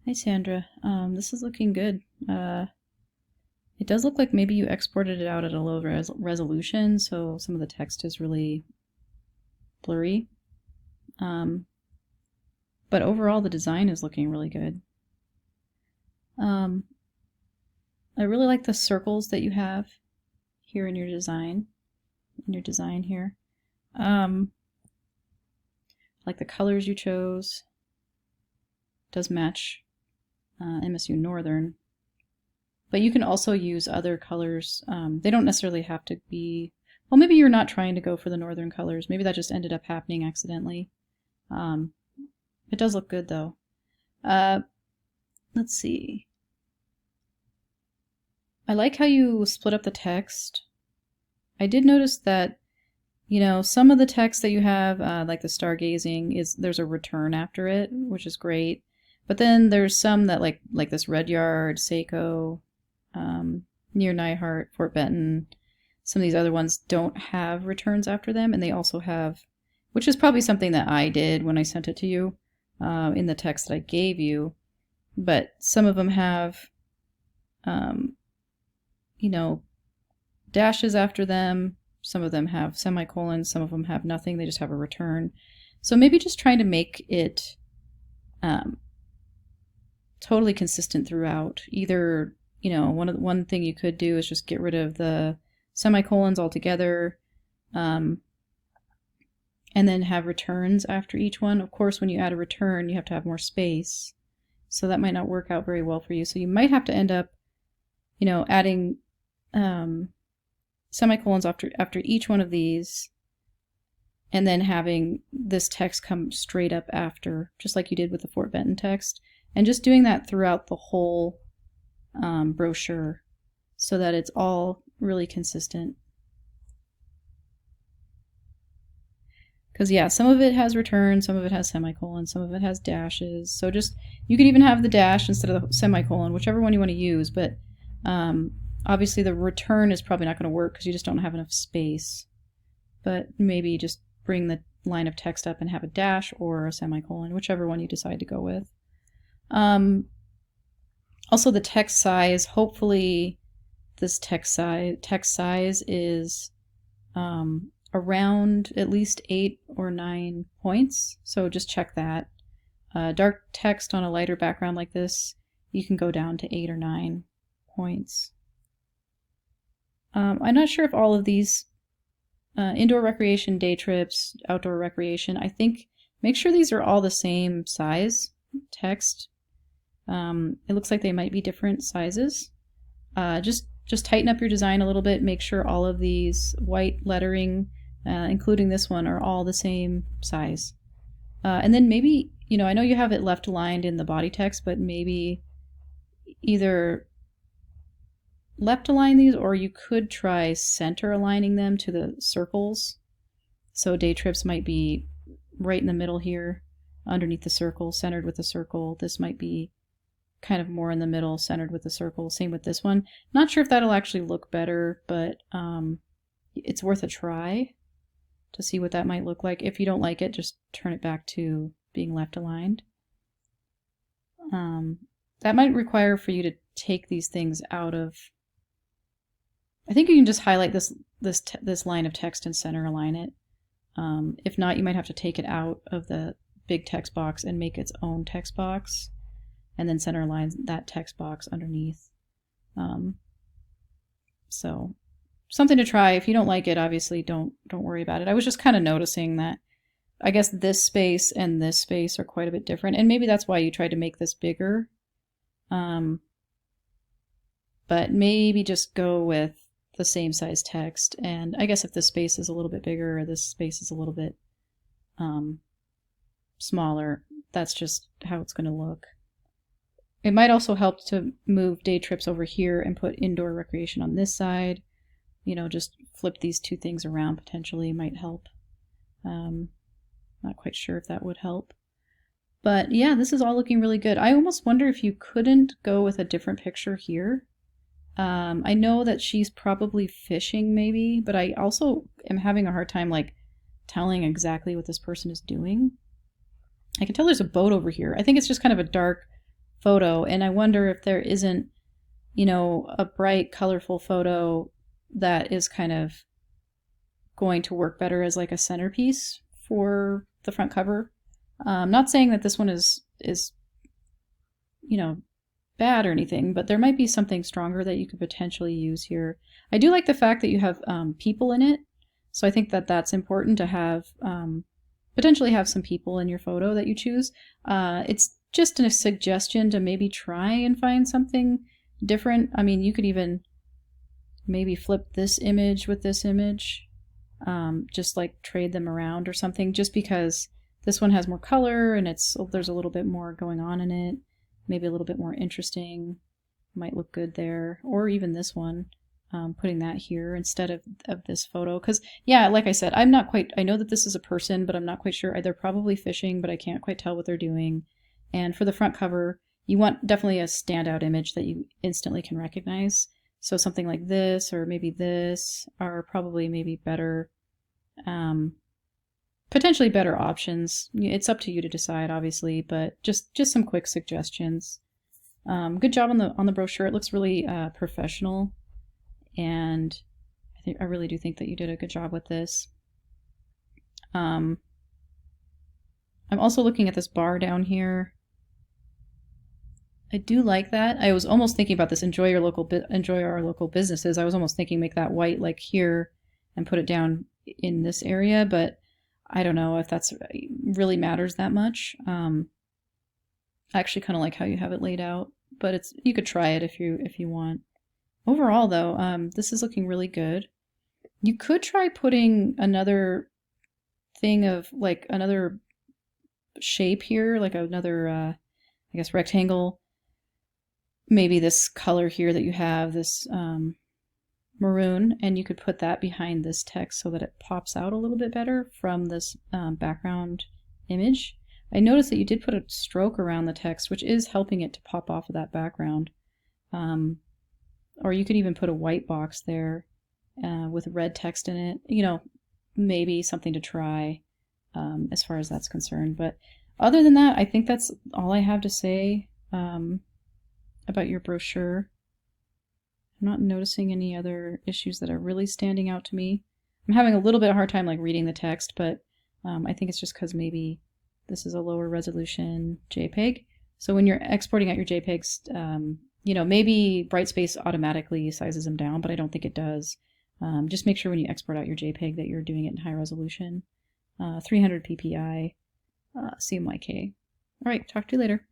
Hi Sandra. This is looking good. It does look like maybe you exported it out at a low resolution, so some of the text is really blurry. Um, but overall, the design is looking really good. Um, I really like the circles that you have here in your design. Here. Like the colors you chose. Does match MSU Northern. But you can also use other colors. They don't necessarily have to be... Well, maybe you're not trying to go for the Northern colors. Maybe that just ended up happening accidentally. It does look good, though. Let's see. I like how you split up the text. I did notice that, you know, some of the text that you have, like the stargazing, there's a return after it, which is great. But then there's some that like this Red Yard, Seiko, near Nyhart, Fort Benton. Some of these other ones don't have returns after them, and they also have, which is probably something that I did when I sent it to you in the text that I gave you. But some of them have, you know, dashes after them. Some of them have semicolons. Some of them have nothing. They just have a return. So maybe just trying to make it totally consistent throughout. Either, you know, one thing you could do is just get rid of the semicolons altogether, and then have returns after each one. Of course, when you add a return, you have to have more space, so that might not work out very well for you. So you might have to end up, you know, adding semicolons after each one of these, and then having this text come straight up after, just like you did with the Fort Benton text, and just doing that throughout the whole brochure so that it's all really consistent. Because yeah, some of it has returns, some of it has semicolons, some of it has dashes. So just, you could even have the dash instead of the semicolon, whichever one you want to use. But obviously the return is probably not going to work because you just don't have enough space. But maybe just bring the line of text up and have a dash or a semicolon, whichever one you decide to go with. Also the text size, hopefully this text size is around at least 8 or 9 points. So just check that. Dark text on a lighter background like this, you can go down to 8 or 9 points. I'm not sure if all of these indoor recreation, day trips, outdoor recreation, I think make sure these are all the same size text. It looks like they might be different sizes. Just tighten up your design a little bit. Make sure all of these white lettering, including this one, are all the same size. And then maybe, you know, I know you have it left aligned in the body text, but maybe either left align these, or you could try center aligning them to the circles. So day trips might be right in the middle here, underneath the circle, centered with the circle. This might be kind of more in the middle, centered with the circle. Same with this one. Not sure if that'll actually look better, but it's worth a try to see what that might look like. If you don't like it, just turn it back to being left aligned. That might require for you to take these things out of... I think you can just highlight this line of text and center align it. If not, you might have to take it out of the big text box and make its own text box, and then center align that text box underneath. So something to try. If you don't like it, obviously don't worry about it. I was just kind of noticing that I guess this space and this space are quite a bit different, and maybe that's why you tried to make this bigger. But maybe just go with the same size text, and I guess if this space is a little bit bigger or this space is a little bit smaller, that's just how it's going to look. It might also help to move day trips over here and put indoor recreation on this side. You know, just flip these two things around potentially might help. Not quite sure if that would help. But yeah, this is all looking really good. I almost wonder if you couldn't go with a different picture here. I know that she's probably fishing maybe, but I also am having a hard time like telling exactly what this person is doing. I can tell there's a boat over here. I think it's just kind of a dark photo, and I wonder if there isn't, you know, a bright, colorful photo that is kind of going to work better as like a centerpiece for the front cover. Not saying that this one is you know, bad or anything, but there might be something stronger that you could potentially use here. I do like the fact that you have people in it, so I think that that's important to have, potentially have some people in your photo that you choose. It's just a suggestion to maybe try and find something different. I mean, you could even maybe flip this image with this image, just like trade them around or something, just because this one has more color and there's a little bit more going on in it. Maybe a little bit more interesting, might look good there. Or even this one, putting that here instead of this photo. Because, yeah, like I said, I know that this is a person, but I'm not quite sure. They're probably fishing, but I can't quite tell what they're doing. And for the front cover, you want definitely a standout image that you instantly can recognize. So something like this or maybe this are probably maybe better, potentially better options. It's up to you to decide, obviously, but just some quick suggestions. Good job on the brochure. It looks really professional, and I really do think that you did a good job with this. I'm also looking at this bar down here. I do like that. I was almost thinking about this. Enjoy our local businesses. I was almost thinking make that white like here and put it down in this area, but I don't know if that's really matters that much. I actually kind of like how you have it laid out, but you could try it if you want. Overall, though, this is looking really good. You could try putting another thing of like another shape here, like another, I guess, rectangle. Maybe this color here that you have, this maroon, and you could put that behind this text so that it pops out a little bit better from this background image. I noticed that you did put a stroke around the text, which is helping it to pop off of that background. Or you could even put a white box there with red text in it. You know, maybe something to try as far as that's concerned. But other than that, I think that's all I have to say about your brochure. I'm not noticing any other issues that are really standing out to me. I'm having a little bit of a hard time like reading the text, but I think it's just because maybe this is a lower resolution JPEG. So when you're exporting out your JPEGs, you know, maybe Brightspace automatically sizes them down, but I don't think it does. Just make sure when you export out your JPEG that you're doing it in high resolution. 300 ppi, CMYK. All right, talk to you later.